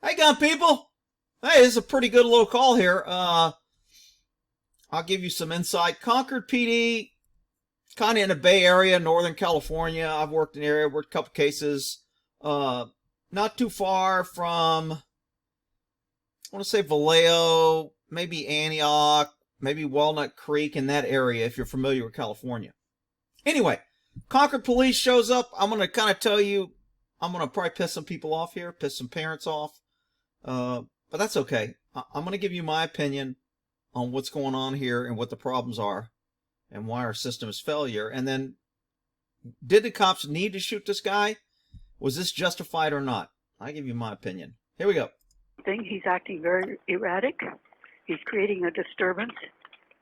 Hey, gun people. Hey, this is a pretty good little call here. I'll give you some insight. Concord PD, kind of in the Bay Area, Northern California. I've worked in the area, worked a couple cases. Not too far from, I want to say Vallejo, maybe Antioch, maybe Walnut Creek, in that area, if you're familiar with California. Anyway, Concord Police shows up. I'm going to kind of tell you, I'm going to probably piss some people off here, piss some parents off. But that's okay. I'm going to give you my opinion on what's going on here and what the problems are and why our system is failure. And then, did the cops need to shoot this guy? Was this justified or not? I give you my opinion. Here we go. He's acting very erratic. He's creating a disturbance.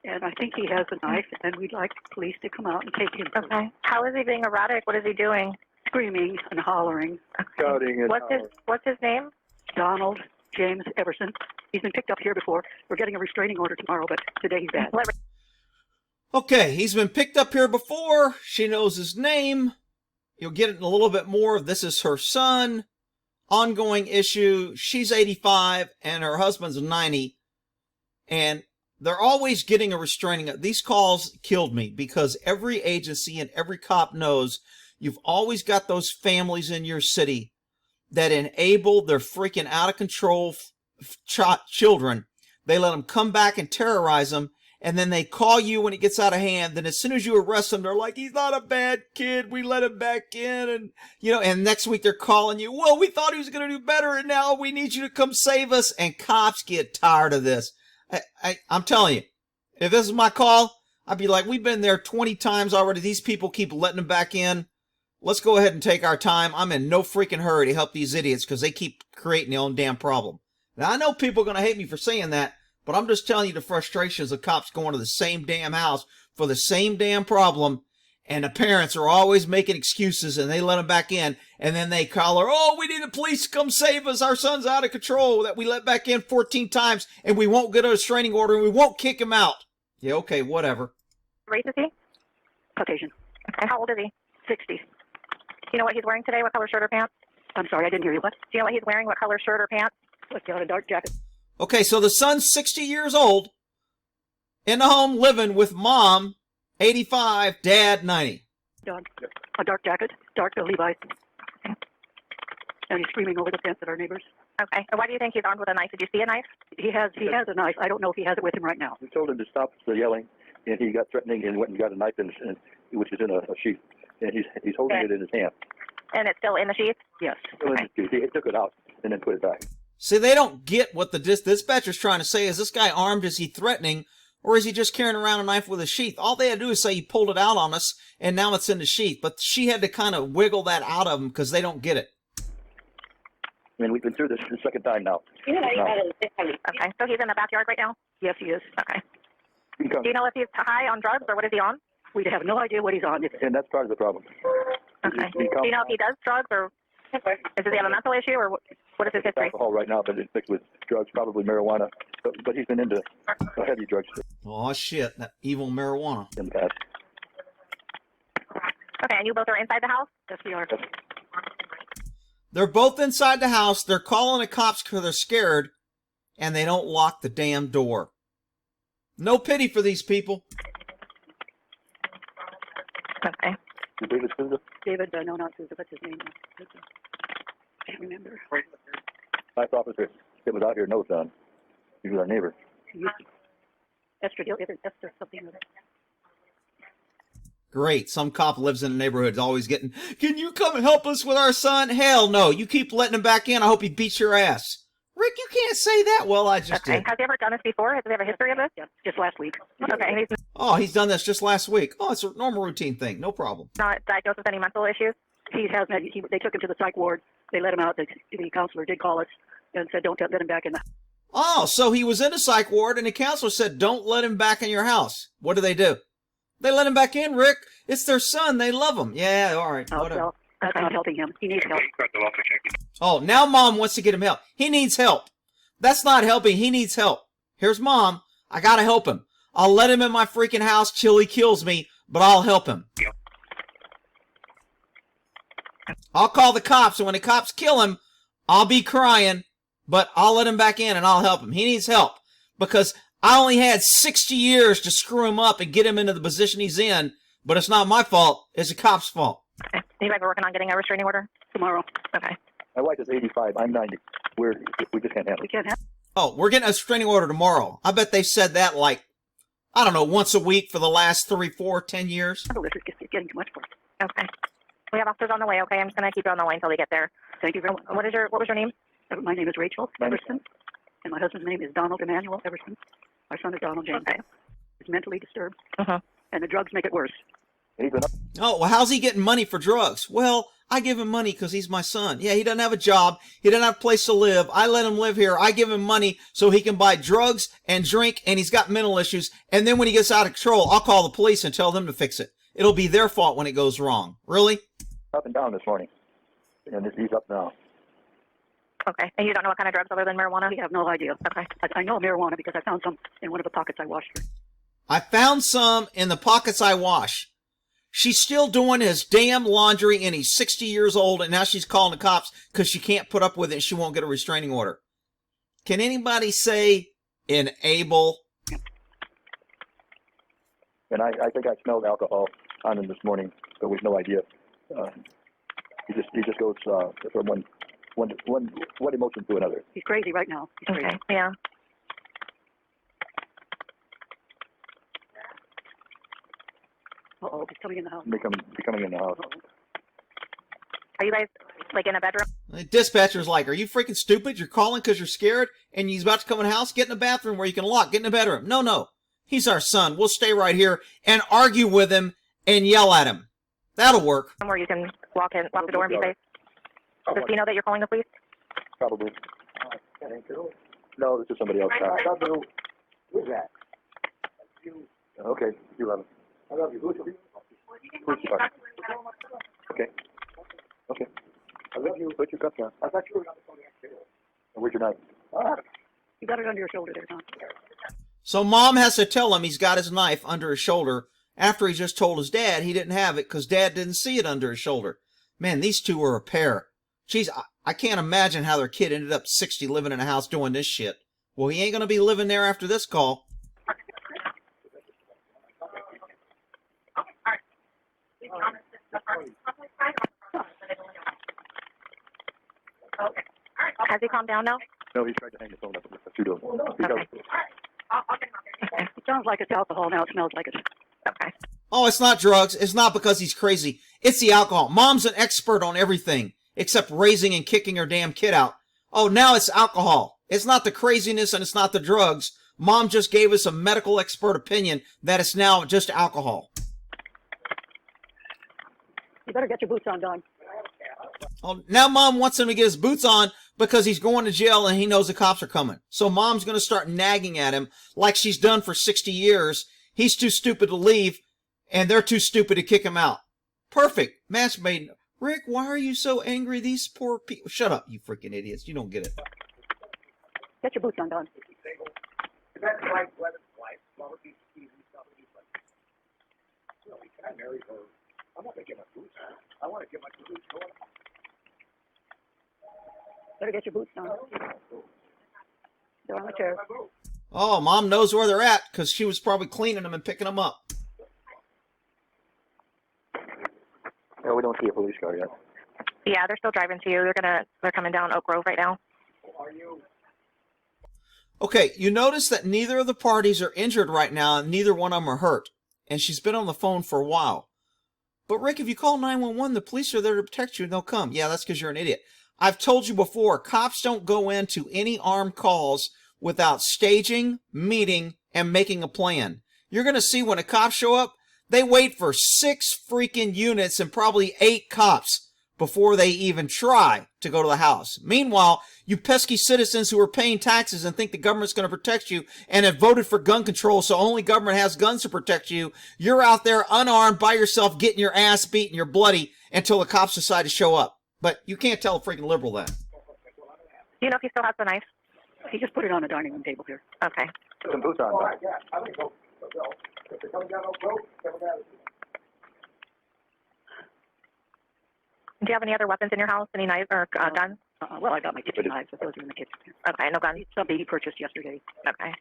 And I think he has a knife, and we'd like the police to come out and take him. Okay. How is he being erratic? What is he doing? Screaming and hollering. Shouting and What's his name? Donald James Eversen. He's been picked up here before. We're getting a restraining order tomorrow, but today he's bad. Okay, he's been picked up here before. She knows his name. You'll get it in a little bit more. This is her son. Ongoing issue. She's 85 and her husband's 90. And they're always getting a restraining order. These calls killed me because every agency and every cop knows you've always got those families in your city that enable their freaking out of control children. They let them come back and terrorize them. And then they call you when it gets out of hand. Then as soon as you arrest them, they're like, he's not a bad kid. We let him back in. And, and next week they're calling you. Well, we thought he was going to do better. And now we need you to come save us. And cops get tired of this. I'm telling you, if this is my call, I'd be like, we've been there 20 times already. These people keep letting them back in. Let's go ahead and take our time. I'm in no freaking hurry to help these idiots because they keep creating their own damn problem. Now, I know people are going to hate me for saying that, but I'm just telling you the frustrations of cops going to the same damn house for the same damn problem, and the parents are always making excuses, and they let them back in, and then they call her, oh, we need the police to come save us. Our son's out of control that we let back in 14 times, and we won't get a restraining order, and we won't kick him out. Yeah, okay, whatever. Race is he? Caucasian. Okay, how old is he? 60. Do you know what he's wearing today? What color shirt or pants? I'm sorry, I didn't hear you. What? Do you know what he's wearing? What color shirt or pants? What's got a dark jacket? Okay, so the son's 60 years old, in the home living with mom, 85, dad, 90. A dark jacket, dark Levi's. And he's screaming over the fence at our neighbors. Okay. And why do you think he's armed with a knife? Did you see a knife? He has a knife. I don't know if he has it with him right now. we told him to stop the yelling, and he got threatening and went and got a knife which is in a sheath, and he's holding it in his hand. And it's still in the sheath? Yes. Okay. He took it out and then put it back. See, they don't get what the dispatcher's trying to say. Is this guy armed? Is he threatening? Or is he just carrying around a knife with a sheath? All they had to do is say he pulled it out on us, and now it's in the sheath. But she had to kind of wiggle that out of him because they don't get it. And we've been through this the second time now. Okay. So he's in the backyard right now? Yes, he is. Okay. Do you know if he's high on drugs, or what is he on? We have no idea what he's on. And that's part of the problem. Okay. Do you know if he does drugs, or does he have a mental issue, or what is his history? Alcohol right now, but it's mixed with drugs, probably marijuana. But he's been into heavy drugs Oh, shit. That evil marijuana. in the past. Okay, and you both are inside the house? Yes, we are. They're both inside the house. They're calling the cops because they're scared, and they don't lock the damn door. No pity for these people. Okay. David Souza? David, no, not Souza. What's his name? I can't remember. Nice officer that was out here knows Don. He was our neighbor. Esther something. Great. Some cop lives in the neighborhood always getting, can you come and help us with our son? Hell no. You keep letting him back in. I hope he beats your ass. Rick, you can't say that. Well, I just did. Has he ever done this before? Has he have a history of this? Yeah, just last week. Okay. He's done this just last week. Oh, it's a normal routine thing. No problem. Not diagnosed with any mental issues? He has. They took him to the psych ward. They let him out. The counselor did call us and said, don't let him back in the house. Oh, so he was in a psych ward, and the counselor said, don't let him back in your house. What do? They let him back in, Rick. It's their son. They love him. Yeah, all right. Whatever. Well, that's not helping him. He needs help. Oh, now mom wants to get him help. He needs help. That's not helping. He needs help. Here's mom. I gotta help him. I'll let him in my freaking house till he kills me, but I'll help him. I'll call the cops, and when the cops kill him, I'll be crying, but I'll let him back in and I'll help him. He needs help because I only had 60 years to screw him up and get him into the position he's in, but it's not my fault. It's the cop's fault. Okay. You guys are working on getting a restraining order? Tomorrow. Okay. My wife is 85. I'm 90. We just can't handle We it. can't have. Oh, we're getting a restraining order tomorrow. I bet they've said that like, I don't know, once a week for the last 3, 4, 10 years. This is getting too much for us. Okay. We have officers on the way, okay? I'm just going to keep you on the line until we get there. Thank you very much. What was your name? My name is Rachel Eversen, and my husband's name is Donald Eversen. Our son is Donald James. Okay. He's mentally disturbed, Uh-huh. and the drugs make it worse. He's been up. Oh, well, how's he getting money for drugs? Well, I give him money because he's my son. Yeah, he doesn't have a job. He doesn't have a place to live. I let him live here. I give him money so he can buy drugs and drink, and he's got mental issues. And then when he gets out of control, I'll call the police and tell them to fix it. It'll be their fault when it goes wrong. Really? Up and down this morning, and he's up now. Okay. And you don't know what kind of drugs other than marijuana? We have no idea. Okay. I know marijuana because I found some in one of the pockets I washed her. I found some in the pockets I wash. She's still doing his damn laundry, and he's 60 years old, and now she's calling the cops because she can't put up with it and she won't get a restraining order. Can anybody say enable? And I think I smelled alcohol on him this morning, but with no idea. He just goes from one emotion to another. He's crazy right now. He's crazy. Okay. Yeah. Uh-oh, he's coming in the house. Becoming in the house. Are you guys, like, in a bedroom? The dispatcher's like, are you freaking stupid? You're calling because you're scared and he's about to come in the house? Get in the bathroom where you can lock. Get in the bedroom. No. He's our son. We'll stay right here and argue with him and yell at him. That'll work. Somewhere you can lock the door and be safe? Does he know that you're calling the police? Probably. No, this is somebody else. Who's that? Okay, you love him. I love you. Who's Okay. Okay. I love you. Put your cup down. I thought you were on the phone. Where's your knife? You got it under your shoulder there, Tom. So mom has to tell him he's got his knife under his shoulder after he just told his dad he didn't have it because dad didn't see it under his shoulder. Man, these two are a pair. Jeez, I can't imagine how their kid ended up 60 living in a house doing this shit. Well, he ain't going to be living there after this call. Has he calmed down now? No, he tried to hang the phone up with the two of them. He does. It sounds like it's alcohol now. It smells like it. Okay. Oh, it's not drugs. It's not because he's crazy. It's the alcohol. Mom's an expert on everything except raising and kicking her damn kid out. Oh, now it's alcohol. It's not the craziness and it's not the drugs. Mom just gave us a medical expert opinion that it's now just alcohol. You better get your boots on, Don. Oh, now mom wants him to get his boots on because he's going to jail and he knows the cops are coming. So mom's going to start nagging at him like she's done for 60 years. He's too stupid to leave and they're too stupid to kick him out. Perfect. Match made. Rick, why are you so angry? These poor people. Shut up, you freaking idiots. You don't get it. Get your boots on, Don. Better get your boots on. They're on the chair. Oh, mom knows where they're at because she was probably cleaning them and picking them up. No, we don't see a police car yet. Yeah, they're still driving to you. They're coming down Oak Grove right now. Okay, you notice that neither of the parties are injured right now and neither one of them are hurt. And she's been on the phone for a while. But Rick, if you call 911, the police are there to protect you and they'll come. Yeah, that's because you're an idiot. I've told you before, cops don't go into any armed calls without staging, meeting, and making a plan. You're going to see when the cops show up, they wait for 6 freaking units and probably 8 cops before they even try to go to the house. Meanwhile, you pesky citizens who are paying taxes and think the government's going to protect you and have voted for gun control so only government has guns to protect you, you're out there unarmed by yourself getting your ass beat and you're bloody until the cops decide to show up. But you can't tell a freaking liberal that. Do you know if he still has the knife? He just put it on the dining room table here. Okay. Put some boots on. Do you have any other weapons in your house? Any knives or guns? Well, I got my kitchen knives, but those are in the kitchen. Okay, no guns. Something he purchased yesterday. Okay.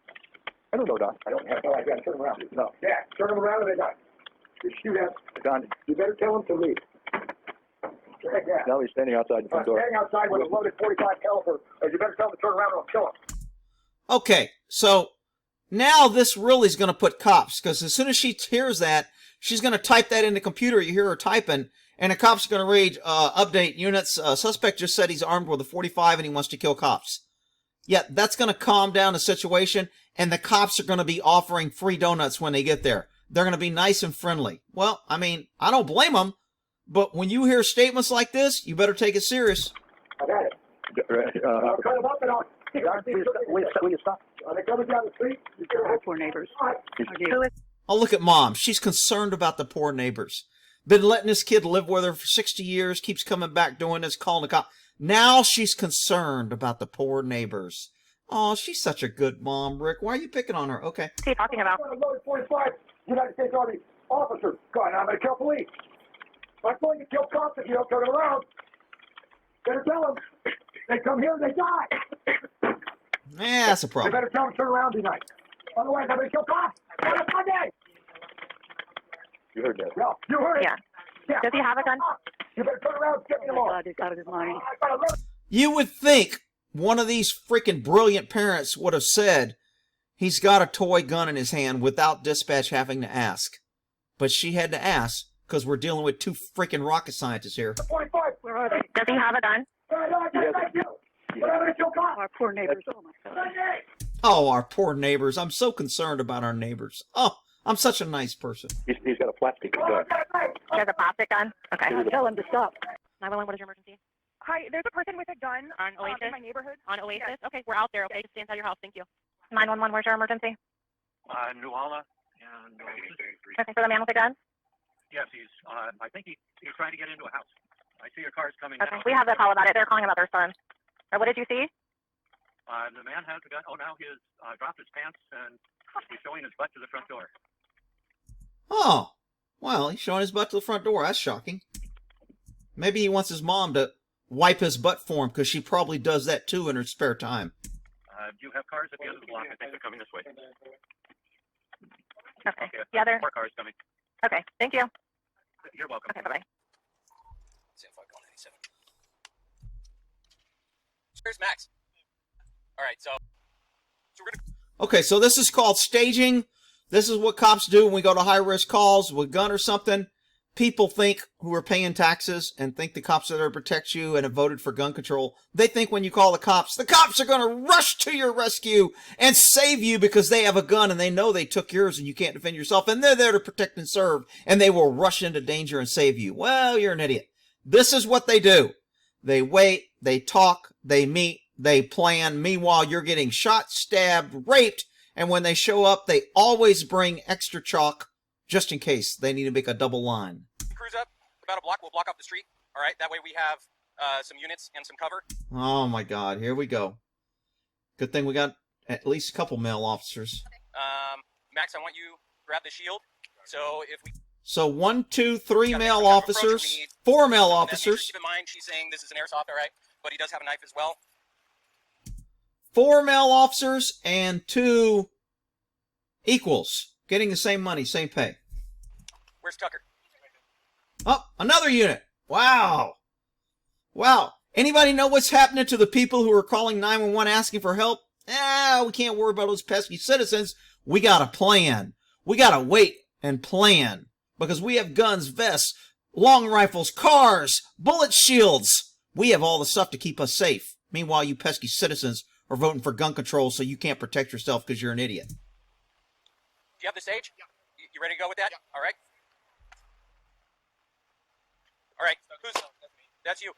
I don't know, Don. I don't have no idea. Turn them around. No. Yeah, turn them around and they got. You shoot at Don. You better tell him to leave. Now he's standing outside the front door. Standing outside with a loaded 45 caliber. You better tell him to turn around or I'll kill him. Okay, so now this really is going to put cops, because as soon as she hears that, she's going to type that in the computer. You hear her typing, and the cops are going to read, update units. Suspect just said he's armed with a 45 and he wants to kill cops. Yeah, that's going to calm down the situation, and the cops are going to be offering free donuts when they get there. They're going to be nice and friendly. Well, I mean, I don't blame them, but when you hear statements like this, you better take it serious. I got it. I'll cut him up and I'll... Will you stop? Are they coming down the street? Our poor neighbors. Oh, look at Mom. She's concerned about the poor neighbors. Been letting this kid live with her for 60 years, keeps coming back doing this, calling the cop. Now she's concerned about the poor neighbors. Oh, she's such a good mom, Rick. Why are you picking on her? Okay. What are you talking about? I'm loaded 45 United States Army officer. God, I'm going to kill police. I'm going to kill cops if you don't turn around. Better tell them. They come here, they die. Yeah, that's a They problem. better tell them to turn around tonight. Otherwise, I'm going to kill cops. On a Monday. You heard that? No, you heard it. Yeah. Does he have a gun? You better turn around and get me Oh, along. God, he's out of his mind. You would think one of these freaking brilliant parents would have said he's got a toy gun in his hand without dispatch having to ask. But she had to ask because we're dealing with two freaking rocket scientists here. 45. Where are they? Does he have a gun? Our poor neighbors. Oh, my God. Oh, our poor neighbors. I'm so concerned about our neighbors. Oh, I'm such a nice person. He's got a plastic gun. He has a plastic gun? Okay. Tell him to stop. 911, what is your emergency? Hi, there's a person with a gun On Oasis? in my neighborhood. On Oasis? Yes. Okay, we're out there, okay? Just stay inside your house. Thank you. 911, where's your emergency? New Alma and Okay, for the man with the gun? yes, he's. I think he's trying to get into a house. I see your cars coming Okay, down. we have the call about it. They're calling about their son. What did you see? The man has a gun. Oh, now he's dropped his pants and he's showing his butt to the front door. Oh, well, he's showing his butt to the front door. That's shocking. Maybe he wants his mom to wipe his butt for him because she probably does that too in her spare time. You have cars at the end of the block. I think they're coming this way. Okay. Okay, Yeah, they're... more cars coming. Okay, thank you. You're welcome. Okay, bye-bye. Here's Max. All right, so we're gonna. Okay, so this is called staging. This is what cops do when we go to high-risk calls with a gun or something. People think, who are paying taxes and think the cops are there to protect you and have voted for gun control, they think when you call the cops are going to rush to your rescue and save you because they have a gun and they know they took yours and you can't defend yourself and they're there to protect and serve and they will rush into danger and save you. Well, you're an idiot. This is what they do. They wait, they talk, they meet, they plan. Meanwhile, you're getting shot, stabbed, raped, and when they show up, they always bring extra chalk just in case they need to make a double line. Cruise up about a block. We'll block off the street. All right. That way we have some units and some cover. Oh my God, here we go. Good thing we got at least a couple male officers. Max, I want you to grab the shield. So if we. So 1, 2, 3 Yeah, male we have officers, approach, we need 4 male And then officers, Keep in mind, she's saying this is an airsoft, all right? But he does have a knife as well. 4 male officers, and 2 equals. Getting the same money, same pay. Where's Tucker? Oh, another unit. Wow. Wow. Anybody know what's happening to the people who are calling 911 asking for help? We can't worry about those pesky citizens. We got a plan. We got to wait and plan. Because we have guns, vests, long rifles, cars, bullet shields. We have all the stuff to keep us safe. Meanwhile, you pesky citizens are voting for gun control so you can't protect yourself because you're an idiot. Do you have the stage? Yeah. You ready to go with that? Yeah. All right. All right. Who's? That's you.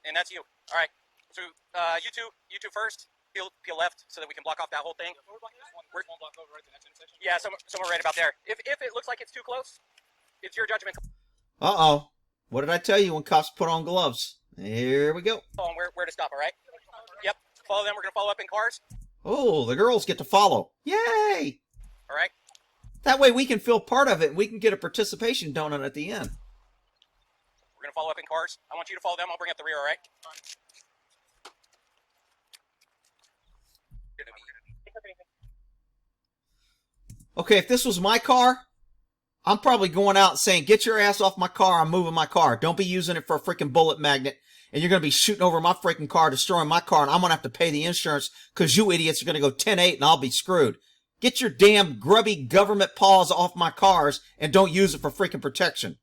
And that's you. All right. So you two first. Peel left so that we can block off that whole thing. We're one block over right the next intersection. Yeah, somewhere right about there. If it looks like it's too close, it's your judgment. Uh-oh. What did I tell you when cops put on gloves? Here we go. On where to stop, all right? Yep. Follow them. We're going to follow up in cars. Oh, the girls get to follow. Yay! All right. That way we can feel part of it and we can get a participation donut at the end. We're going to follow up in cars. I want you to follow them. I'll bring up the rear, all right? Okay, if this was my car, I'm probably going out and saying, get your ass off my car. I'm moving my car. Don't be using it for a freaking bullet magnet. And you're going to be shooting over my freaking car, destroying my car, and I'm going to have to pay the insurance because you idiots are going to go 10-8 and I'll be screwed. Get your damn grubby government paws off my cars and don't use it for freaking protection.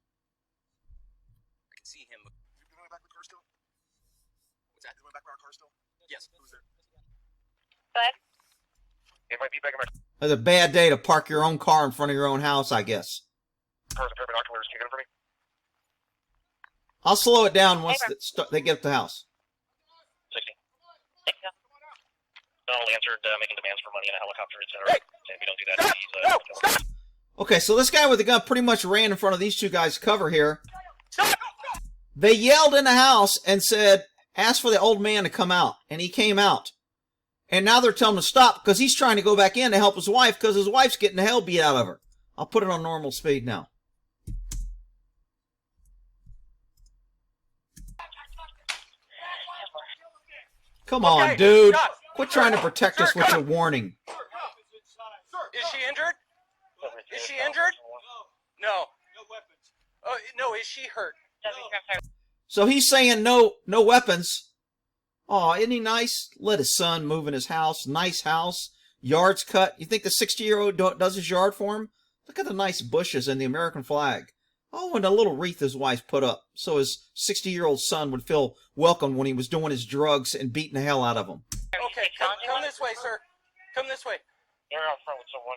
I can see him. You going back to the car still? What's that? You going back by our car still? Yes. Who's there? But It might be back in my It's a bad day to park your own car in front of your own house, I guess. car's a pair of binoculars. Can you get them for me? I'll slow it down once they get to the house. 60. Donald answered making demands for money in a helicopter, etc. If we don't do that, he's Okay, so this guy with the gun pretty much ran in front of these two guys' cover here. They yelled in the house and said, ask for the old man to come out. And he came out. And now they're telling him to stop because he's trying to go back in to help his wife because his wife's getting the hell beat out of her. I'll put it on normal speed now. Come on, dude. Quit trying to protect us with your warning. Is she injured? Is she injured? No. No weapons. No, is she hurt? So he's saying no weapons. Aw, isn't he nice? Let his son move in his house. Nice house. Yards cut. You think the 60-year-old does his yard for him? Look at the nice bushes and the American flag. Oh, and a little wreath his wife put up so his 60-year-old son would feel welcome when he was doing his drugs and beating the hell out of him. Okay, come this way, sir. Come this way. You're out front with someone.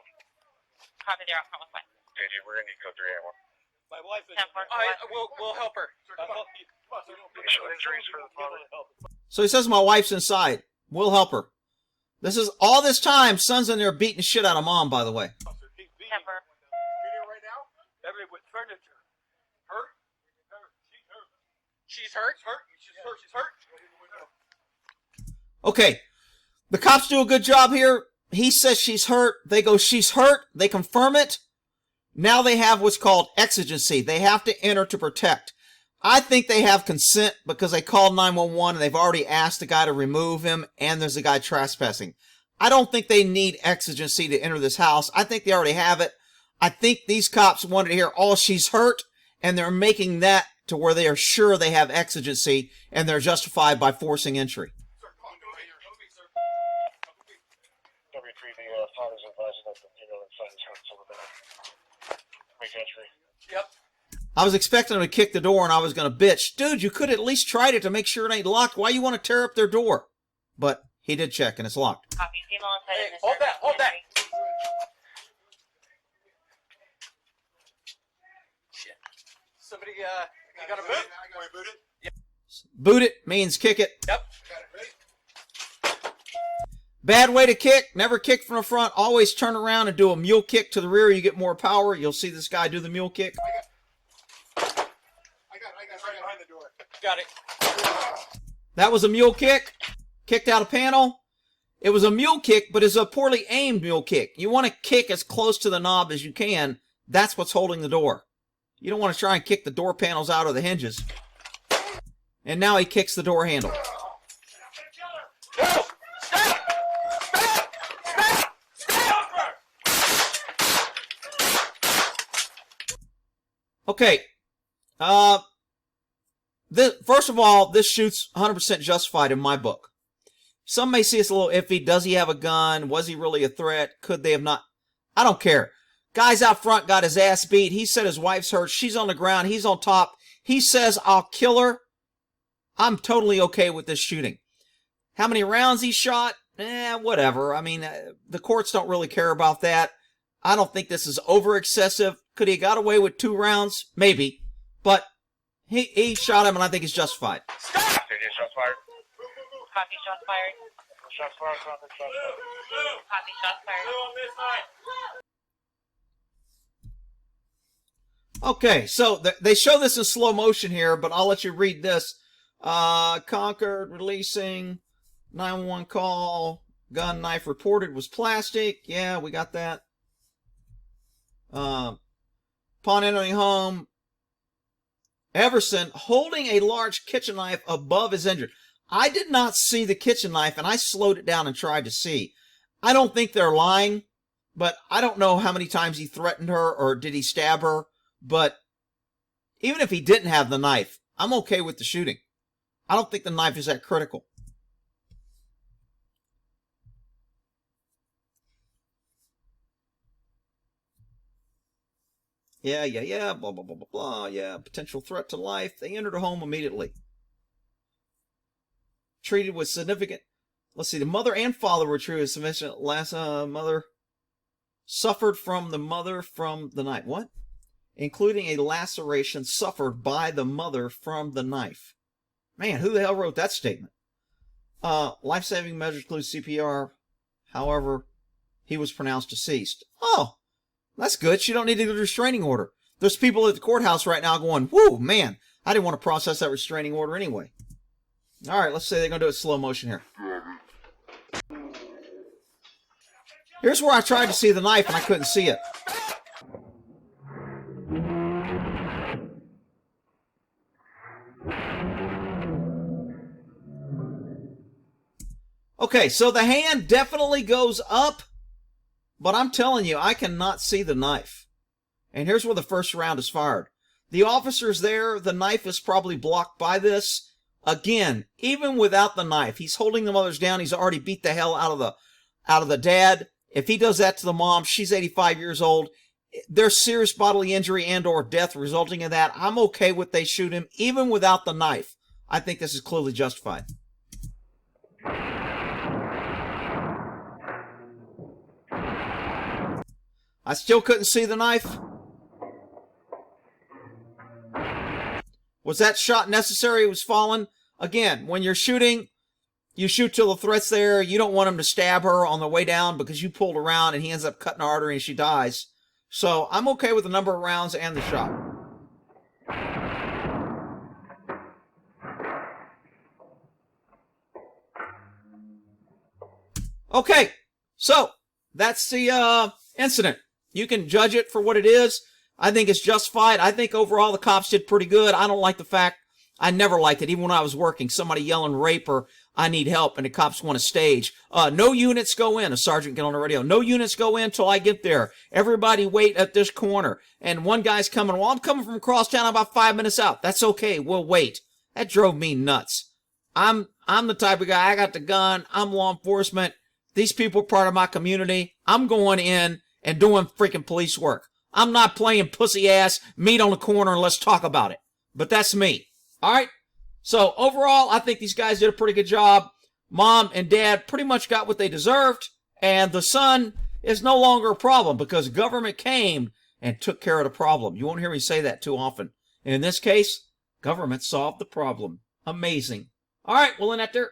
Copy, they're out front with what? Okay, dude, we're gonna need to go 381. My wife is. We'll help her. Injuries for the father. So he says my wife's inside. We'll help her. This is all this time, son's in there beating the shit out of mom, by the way. Temper. Right now, every with furniture. Hurt? She's hurt? She's hurt. Okay, the cops do a good job here. He says she's hurt. They go, she's hurt. They confirm it. Now they have what's called exigency. They have to enter to protect. I think they have consent because they called 911 and they've already asked the guy to remove him and there's a guy trespassing. I don't think they need exigency to enter this house. I think they already have it. I think these cops wanted to hear, oh, she's hurt, and they're making that to where they are sure they have exigency and they're justified by forcing entry. Yep. I was expecting them to kick the door and I was going to bitch. Dude, you could at least tried it to make sure it ain't locked. Why you want to tear up their door? But he did check and it's locked. Copy, female inside in the Hold that, hold that. Shit. Somebody, you got a boot? Can we boot it? Yep. Boot it means kick it. Yep. Bad way to kick. Never kick from the front. Always turn around and do a mule kick to the rear. You get more power. You'll see this guy do the mule kick. I got right behind the door. Got it. That was a mule kick. Kicked out a panel. It was a mule kick, but it's a poorly aimed mule kick. You want to kick as close to the knob as you can. That's what's holding the door. You don't want to try and kick the door panels out of the hinges. And now he kicks the door handle. Okay. First of all, this shoot's 100% justified in my book. Some may see it's a little iffy. Does he have a gun? Was he really a threat? Could they have not? I don't care. Guy's out front, got his ass beat. He said his wife's hurt. She's on the ground. He's on top. He says, I'll kill her. I'm totally okay with this shooting. How many rounds he shot? Whatever. I mean, the courts don't really care about that. I don't think this is over excessive. Could he have got away with 2 rounds? Maybe. But he shot him, and I think he's justified. Stop! Shots fired. Copy, shots fired. Shots fired. Copy, shots fired. Okay, so they show this in slow motion here, but I'll let you read this. Concord releasing 911 call. Gun knife reported was plastic. Yeah, we got that. Upon entering home, Eversen holding a large kitchen knife above his injured. I did not see the kitchen knife, and I slowed it down and tried to see. I don't think they're lying. But I don't know how many times he threatened her or did he stab her. But even if he didn't have the knife, I'm okay with the shooting. I don't think the knife is that critical. Yeah, blah, blah, blah, blah, blah. Yeah, potential threat to life. They entered her home immediately. Treated with significant... Let's see, the mother and father were treated with significant... mother suffered from the mother from the knife. What? Including a laceration suffered by the mother from the knife. Man, who the hell wrote that statement? Life-saving measures include CPR. However, he was pronounced deceased. Oh, that's good. She don't need to get a restraining order. There's people at the courthouse right now going, whoo, man, I didn't want to process that restraining order anyway. All right, let's say they're going to do it slow motion here. Here's where I tried to see the knife and I couldn't see it. Okay, so the hand definitely goes up, but I'm telling you, I cannot see the knife. And here's where the first round is fired. The officer's there. The knife is probably blocked by this. Again, even without the knife, he's holding the mothers down. He's already beat the hell out of the dad. If he does that to the mom, she's 85 years old. There's serious bodily injury and or death resulting in that. I'm okay with they shoot him, even without the knife. I think this is clearly justified. I still couldn't see the knife. Was that shot necessary? It was fallen. Again, when you're shooting, you shoot till the threat's there. You don't want him to stab her on the way down because you pulled around and he ends up cutting her artery and she dies. So I'm okay with the number of rounds and the shot. Okay, so that's the incident. You can judge it for what it is. I think it's justified. I think overall the cops did pretty good. I don't like the fact, I never liked it, even when I was working, somebody yelling rape or I need help and the cops want to stage. No units go in, a sergeant get on the radio. No units go in till I get there. Everybody wait at this corner. And one guy's coming, well, I'm coming from across town, I'm about 5 minutes out. That's okay, we'll wait. That drove me nuts. I'm the type of guy, I got the gun, I'm law enforcement. These people are part of my community. I'm going in and doing freaking police work. I'm not playing pussy ass, meet on the corner and let's talk about it. But that's me. All right? So overall, I think these guys did a pretty good job. Mom and dad pretty much got what they deserved. And the son is no longer a problem because government came and took care of the problem. You won't hear me say that too often. And in this case, government solved the problem. Amazing. All right, we'll end that there.